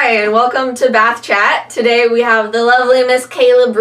Hi, and welcome to Bath Chat. Today we have the lovely Miss Kayla,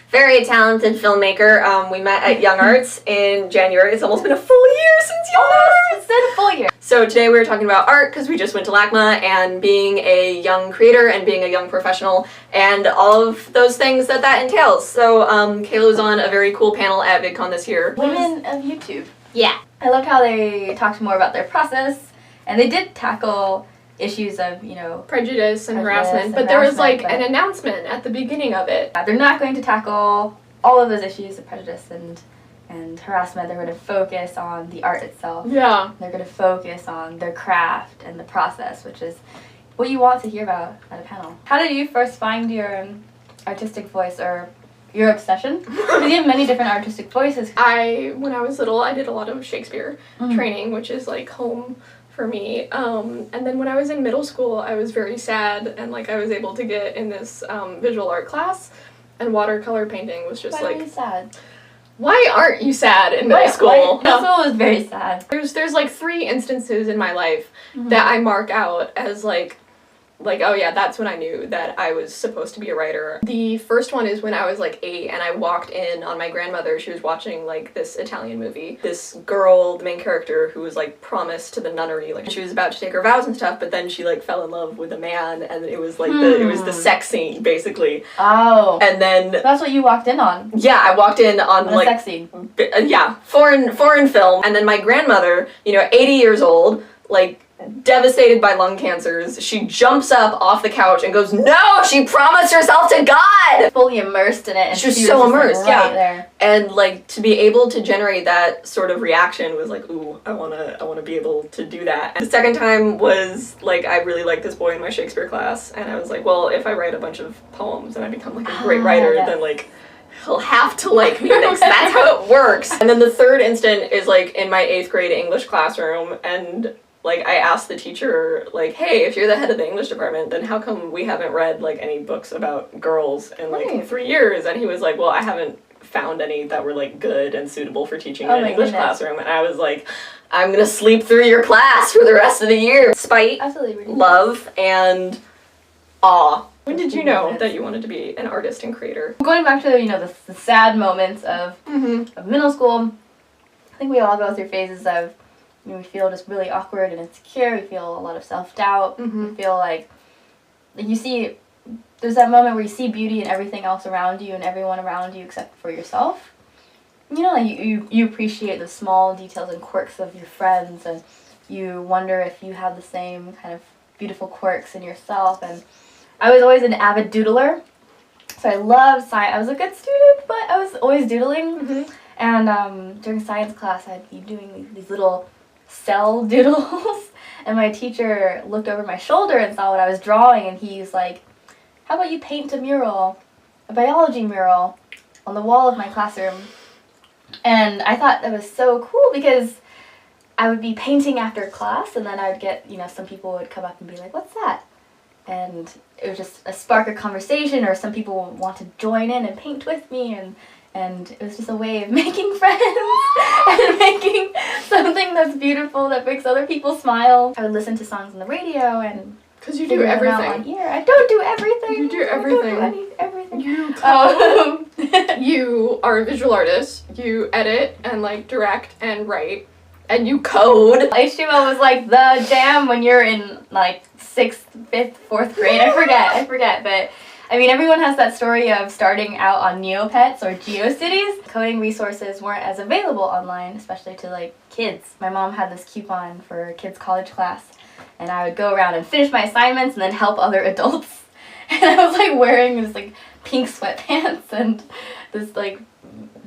very talented filmmaker. We met at Young Arts in January. It's almost been a full year since Young Arts! It's been a full year. So today we were talking about art because we just went to LACMA and being a young creator and being a young professional and all of those things that entails. So Kayla was on a very cool panel at VidCon this year. Women of YouTube. Yeah. I loved how they talked more about their process, and they did tackle issues of, prejudice and harassment, but there was like an announcement at the beginning of it. They're not going to tackle all of those issues of prejudice and harassment. They're going to focus on the art itself. Yeah. They're going to focus on their craft and the process, which is what you want to hear about at a panel. How did you first find your artistic voice or your obsession? Because you have many different artistic voices. When I was little, I did a lot of Shakespeare training, which is like home for me. And then when I was in middle school, I was very sad, and like I was able to get in this visual art class, and watercolor painting was just Why were you sad? Why aren't you sad in middle school? Middle school was very sad. There's like 3 instances in my life that I mark out as like, oh yeah, that's when I knew that I was supposed to be a writer. The first one is when I was like 8 and I walked in on my grandmother. She was watching like this Italian movie. This girl, the main character, who was like promised to the nunnery, like she was about to take her vows and stuff, but then she like fell in love with a man, and it was like it was the sex scene basically. Oh. And then that's what you walked in on. Yeah, I walked in on like sex scene. Yeah, foreign film. And then my grandmother, 80 years old, like devastated by lung cancers, she jumps up off the couch and goes, "No, she promised herself to God!" Fully immersed in it. And she was so immersed, like, right there. And like to be able to generate that sort of reaction was like, ooh, I wanna be able to do that. And the second time was like, I really liked this boy in my Shakespeare class, and I was like, well, if I write a bunch of poems and I become like a great writer, then like he'll have to like me. That's how it works. And then the third instant is like in my 8th grade English classroom, and like I asked the teacher, like, hey, if you're the head of the English department, then how come we haven't read like any books about girls in like 3 years? And he was like, well, I haven't found any that were like good and suitable for teaching in an English classroom. And I was like, I'm gonna sleep through your class for the rest of the year. Spite, love, and awe. When did you know that you wanted to be an artist and creator? Going back to the sad moments of middle school, I think we all go through phases of we feel just really awkward and insecure. We feel a lot of self-doubt. We feel like you see, there's that moment where you see beauty in everything else around you and everyone around you except for yourself. Like you appreciate the small details and quirks of your friends, and you wonder if you have the same kind of beautiful quirks in yourself. And I was always an avid doodler, so I loved science. I was a good student, but I was always doodling. And during science class, I'd be doing these little cell doodles, and my teacher looked over my shoulder and saw what I was drawing, and he's like, how about you paint a biology mural on the wall of my classroom? And I thought that was so cool because I would be painting after class, and then I would get, some people would come up and be like, what's that? And it was just a spark of conversation, or some people would want to join in and paint with me, and it was just a way of making friends and making something that's beautiful that makes other people smile. I would listen to songs on the radio and because you do everything. I don't do everything. You do everything. I don't do everything. You are a visual artist. You edit and like direct and write, and you code. HTML was like the jam when you're in like 6th, 5th, 4th grade. I forget, but I mean, everyone has that story of starting out on Neopets or GeoCities. Coding resources weren't as available online, especially to like kids. My mom had this coupon for a kids' college class, and I would go around and finish my assignments and then help other adults. And I was like wearing this like pink sweatpants and this like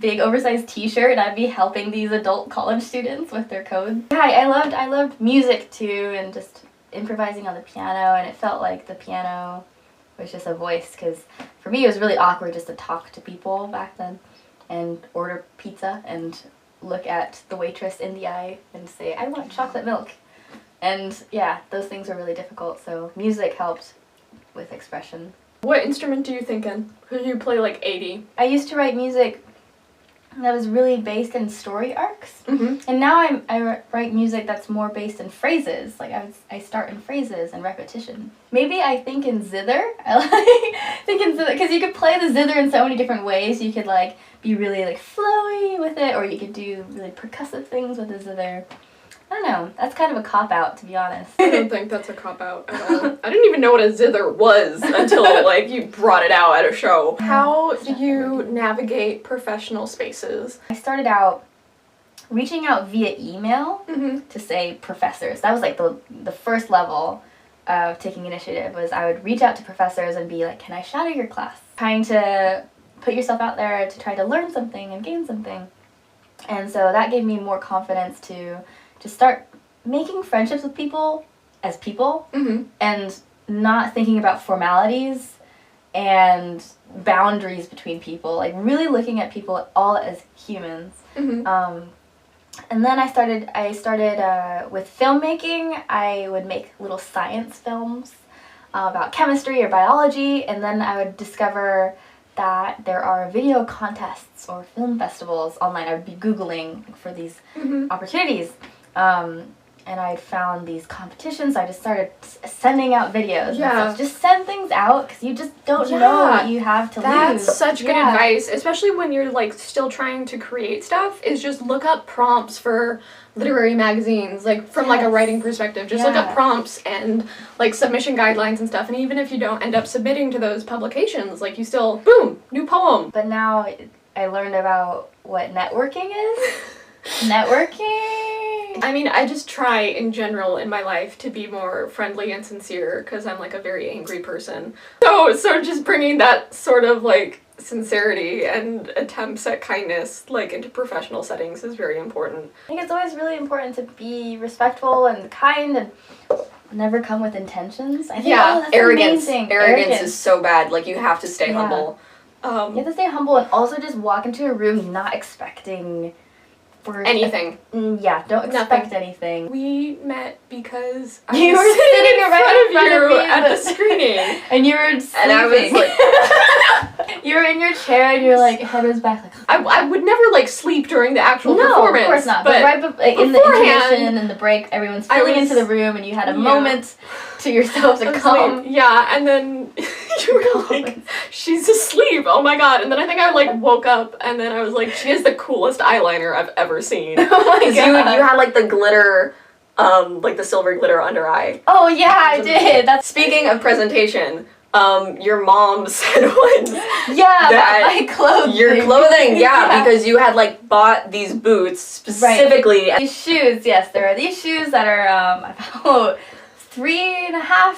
big oversized t-shirt, and I'd be helping these adult college students with their code. Yeah, I loved music too, and just improvising on the piano, and it felt like the piano was just a voice, because for me it was really awkward just to talk to people back then and order pizza and look at the waitress in the eye and say, I want chocolate milk. And yeah, those things were really difficult, so music helped with expression. What instrument do you think in? Could you play like 80? I used to write music that was really based in story arcs. Mm-hmm. And now I write music that's more based in phrases. Like I start in phrases and repetition. Maybe I think in zither. I like think in zither because you could play the zither in so many different ways. You could like be really like flowy with it, or you could do really percussive things with the zither. I don't know. That's kind of a cop-out, to be honest. I don't think that's a cop-out at all. I didn't even know what a zither was until, like, you brought it out at a show. How do you navigate professional spaces? I started out reaching out via email Mm-hmm. to, say, professors. That was, like, the first level of taking initiative, was I would reach out to professors and be like, can I shadow your class? Trying to put yourself out there to try to learn something and gain something. And so that gave me more confidence to start making friendships with people as people, Mm-hmm. and not thinking about formalities and boundaries between people, like really looking at people all as humans. Mm-hmm. And then I started with filmmaking. I would make little science films about chemistry or biology, and then I would discover that there are video contests or film festivals online. I would be Googling for these Mm-hmm. opportunities. And I found these competitions. I just started sending out videos. Yeah. And stuff. Just send things out because you just don't know what you have to That's lose. such good advice, especially when you're like still trying to create stuff, is just look up prompts for literary magazines, like from like a writing perspective. Just look up prompts and like submission guidelines and stuff, and even if you don't end up submitting to those publications, like you still, boom, new poem. But now I learned about what networking is. Networking. I mean, I just try in general in my life to be more friendly and sincere because I'm like a very angry person. So just bringing that sort of like sincerity and attempts at kindness like into professional settings is very important. I think it's always really important to be respectful and kind and never come with intentions. I think, that's arrogance. amazing. Arrogance is so bad. Like you have to stay humble. You have to stay humble and also just walk into a room not expecting for anything. Don't expect anything. We met because I you was were sitting right in front of you me at the screening. And you were sleeping. And I was like... you were in your chair and your like head was back. Like, I would never like sleep during the actual performance. No, of course not. But right in the intermission and the break, everyone's filling into the room and you had a moment to yourself to come. Yeah, and then you were like, she's asleep. Oh my god. And then I think I like woke up and then I was like, she has the coolest eyeliner I've ever seen. Oh my god. You had like the glitter, like the silver glitter under eye. Oh yeah, I did. That's speaking of presentation. Your mom said once my clothing. Your clothing, because you had like bought these boots specifically. These shoes, yes, there are these shoes that are about 3.5,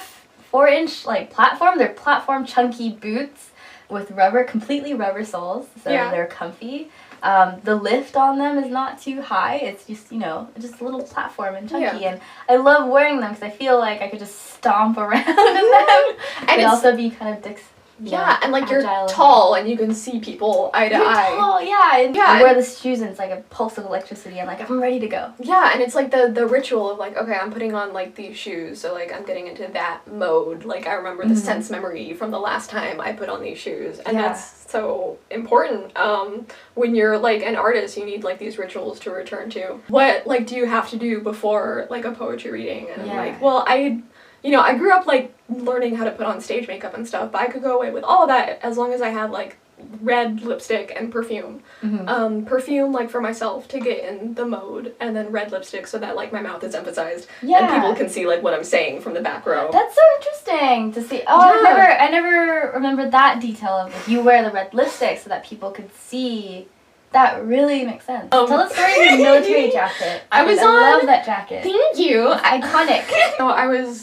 4-inch like platform. They're platform chunky boots with completely rubber soles, so they're comfy. The lift on them is not too high. It's just, just a little platform and chunky. And I love wearing them because I feel like I could just stomp around in them. And also be kind of and like you're tall and you can see people eye to eye. Tall, and I wear the shoes and it's like a pulse of electricity. I'm like, I'm ready to go. Yeah, and it's like the ritual of like, okay, I'm putting on like these shoes, so like I'm getting into that mode. Like I remember the sense memory from the last time I put on these shoes, and that's so important. When you're like an artist, you need like these rituals to return to. What like do you have to do before like a poetry reading? And I'm like, well, I grew up like learning how to put on stage makeup and stuff, but I could go away with all of that as long as I had like red lipstick and perfume. Perfume like for myself to get in the mode, and then red lipstick so that like my mouth is emphasized and people can see like what I'm saying from the back row. That's so interesting to see. I never remembered that detail of like you wear the red lipstick so that people could see. That really makes sense. Tell the story of your military jacket. I love that jacket. Thank you. Iconic. So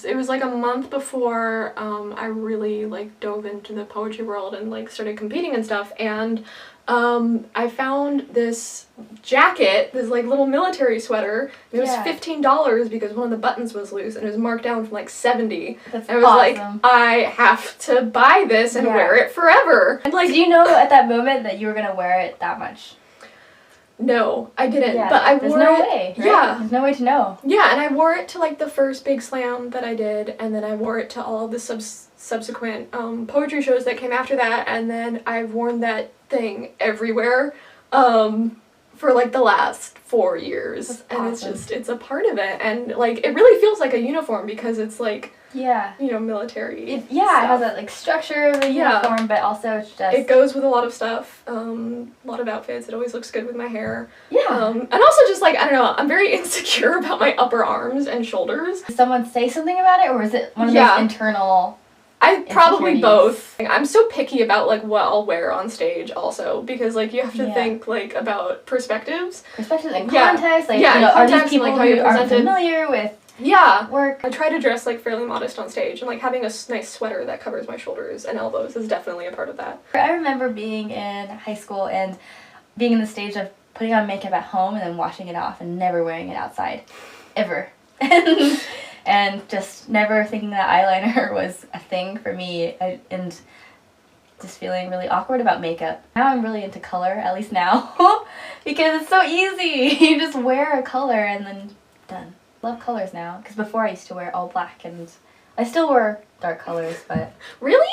it was like a month before I really like dove into the poetry world and like started competing and stuff, and I found this jacket, this like little military sweater. It was $15 because one of the buttons was loose, and it was marked down from like $70. That's I was like, I have to buy this and wear it forever. And like, did you know at that moment that you were gonna wear it that much? No, I didn't. But I wore There's no way. Right? Yeah. There's no way to know. Yeah, and I wore it to like the first big slam that I did, and then I wore it to all of the subsequent poetry shows that came after that, and then I've worn that thing everywhere. for like the last 4 years. That's and awesome. it's a part of it, and like it really feels like a uniform because it's like, Yeah. you know, military It stuff. has that like structure of a uniform, but also it's just It goes with a lot of stuff, a lot of outfits. It always looks good with my hair. yeah. And also just like, I don't know, I'm very insecure about my upper arms and shoulders. Does someone say something about it, or is it one of Yeah. those internal? I probably Insecurities. both. I'm so picky about like what I'll wear on stage also, because like you have to Yeah. think like about perspectives. Especially in Yeah. context, like, Yeah, you in know, are these context and, people like, how who you're aren't presented. familiar with Yeah. work? I try to dress like fairly modest on stage, and like having a nice sweater that covers my shoulders and elbows is definitely a part of that. I remember being in high school and being in the stage of putting on makeup at home and then washing it off and never wearing it outside, ever. And just never thinking that eyeliner was a thing for me, and just feeling really awkward about makeup. Now I'm really into color, at least now, because it's so easy. You just wear a color and then done. Love colors now, because before I used to wear all black, and I still wear dark colors, but Really?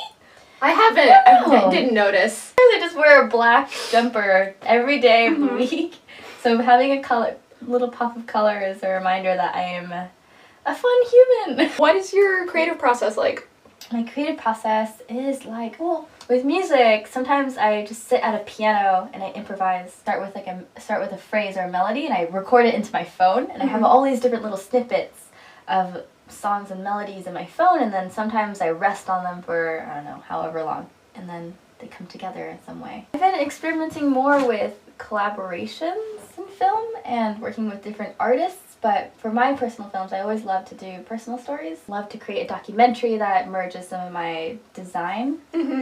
I haven't. No. I didn't notice. I just wear a black jumper every day of the Mhm. week. So having a color, little pop of color is a reminder that I am a fun human. What is your creative process like? My creative process is like, well, with music, sometimes I just sit at a piano and I improvise. Start with a phrase or a melody, and I record it into my phone, and I have all these different little snippets of songs and melodies in my phone, and then sometimes I rest on them for, I don't know, however long, and then they come together in some way. I've been experimenting more with collaborations in film and working with different artists. But for my personal films, I always love to do personal stories. Love to create a documentary that merges some of my design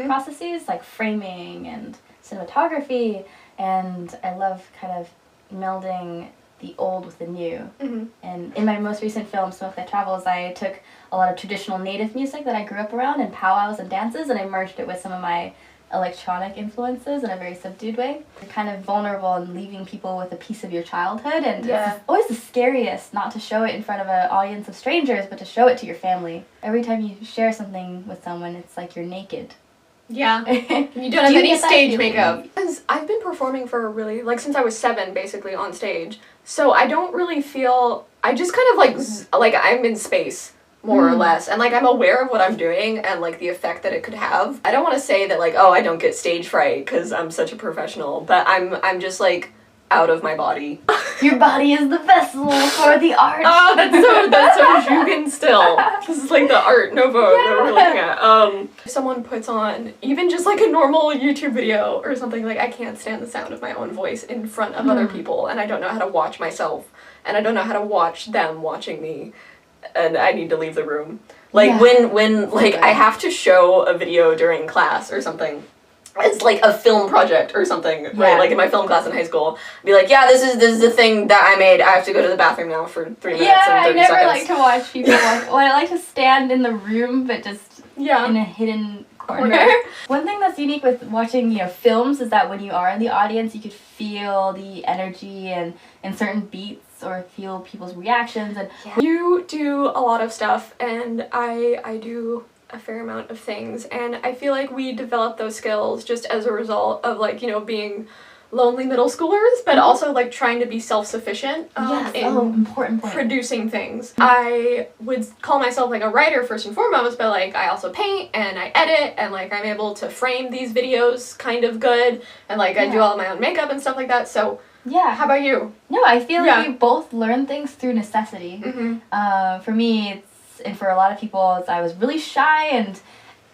processes, like framing and cinematography. And I love kind of melding the old with the new. And in my most recent film, Smoke That Travels, I took a lot of traditional native music that I grew up around and powwows and dances, and I merged it with some of my electronic influences in a very subdued way. You're kind of vulnerable and leaving people with a piece of your childhood, and Yeah. it's always the scariest not to show it in front of an audience of strangers, but to show it to your family. Every time you share something with someone, it's like you're naked. Yeah. You don't Do have you any get that stage feeling? makeup. Because I've been performing for like since I was 7, basically, on stage. So I don't really feel, I just kind of like I'm in space, more or less. And like I'm aware of what I'm doing and like the effect that it could have. I don't want to say that like, oh, I don't get stage fright because I'm such a professional, but I'm just like out of my body. Your body is the vessel for the art. Oh, that's so Jugan still. This is like the art nouveau that we're looking at. If someone puts on even just like a normal YouTube video or something, like I can't stand the sound of my own voice in front of other people, and I don't know how to watch myself, and I don't know how to watch them watching me, and I need to leave the room. Like Yeah. when like I have to show a video during class or something. It's like a film project or something, right? Yeah. Like in my film class in high school, I'd be like, yeah, this is the thing that I made. I have to go to the bathroom now for 3 minutes Yeah, and I 30 never seconds. like to watch people walk. Well, I like to stand in the room, but just Yeah. in a hidden corner. One thing that's unique with watching, films is that when you are in the audience, you could feel the energy and certain beats or feel people's reactions. And You do a lot of stuff, and I do a fair amount of things, and I feel like we develop those skills just as a result of like, being lonely middle schoolers, but also like trying to be self-sufficient in important point. producing things. I would call myself like a writer first and foremost, but like I also paint and I edit, and like I'm able to frame these videos kind of good, and like I do all my own makeup and stuff like that. So Yeah. how about you? No, I feel like we both learn things through necessity. For me, and for a lot of people, I was really shy, and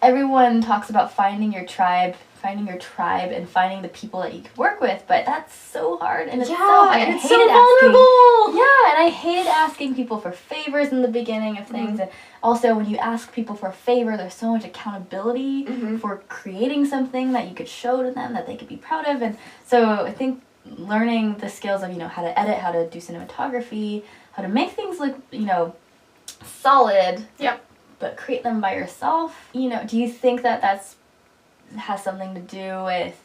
everyone talks about finding your tribe, and finding the people that you could work with, but that's so hard in itself. Like, and it's so vulnerable. Yeah, and I hated asking people for favors in the beginning of things, and also when you ask people for a favor, there's so much accountability for creating something that you could show to them that they could be proud of, and so I think learning the skills of, how to edit, how to do cinematography, how to make things look, solid, but create them by yourself. Do you think that has something to do with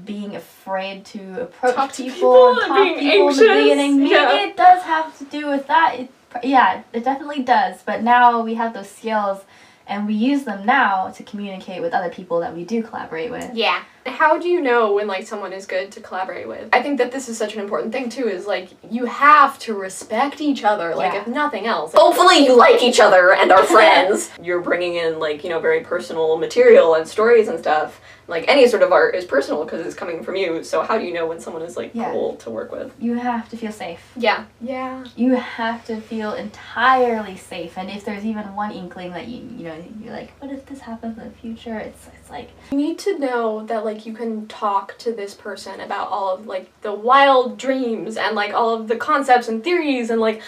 being afraid to approach Talk to people people and and talk being people in the anxious? beginning? Maybe Yeah. it does have to do with that. It definitely does. But now we have those skills, And we use them now to communicate with other people that we do collaborate with. Yeah. How do you know when like someone is good to collaborate with? I think that this is such an important thing too, is like you have to respect each other, like if nothing else. Hopefully you like each other and are friends. You're bringing in like, you know, very personal material and stories and stuff. Like any sort of art is personal because it's coming from you. So how do you know when someone is like cool to work with? You have to feel safe. Yeah. Yeah. You have to feel entirely safe. And if there's even one inkling that you know, you're like, what if this happens in the future? It's like you need to know that like you can talk to this person about all of like the wild dreams and like all of the concepts and theories and like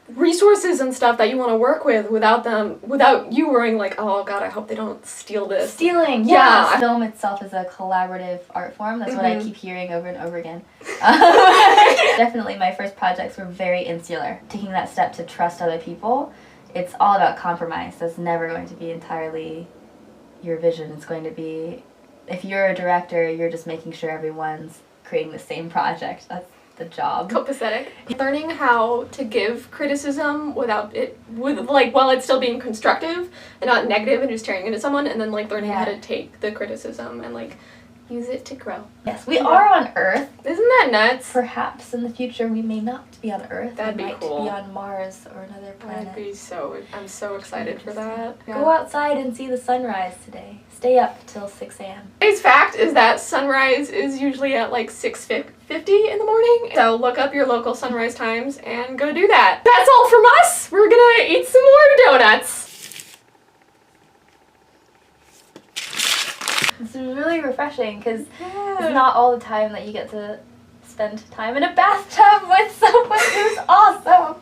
resources and stuff that you want to work with without you worrying like, oh god, I hope they don't steal this. Stealing, yeah. Film itself is a collaborative art form. That's what I keep hearing over and over again. Definitely my first projects were very insular. Taking that step to trust other people, it's all about compromise. That's never going to be entirely your vision. It's going to be, if you're a director, you're just making sure everyone's creating the same project. That's the job. Copacetic. Learning how to give criticism while it's still being constructive and not negative and just tearing into someone, and then like learning how to take the criticism and like use it to grow. Yes, we are on Earth. Isn't that nuts? Perhaps in the future we may not be on Earth. That'd be cool. Be on Mars or another planet. I'm so excited for that. Yeah. Go outside and see the sunrise today. Stay up till 6 a.m. Today's fact is that sunrise is usually at like 6:50 in the morning. So look up your local sunrise times and go do that. That's all from us. We're gonna eat some more donuts. This is really refreshing because it's not all the time that you get to spend time in a bathtub with someone who's awesome.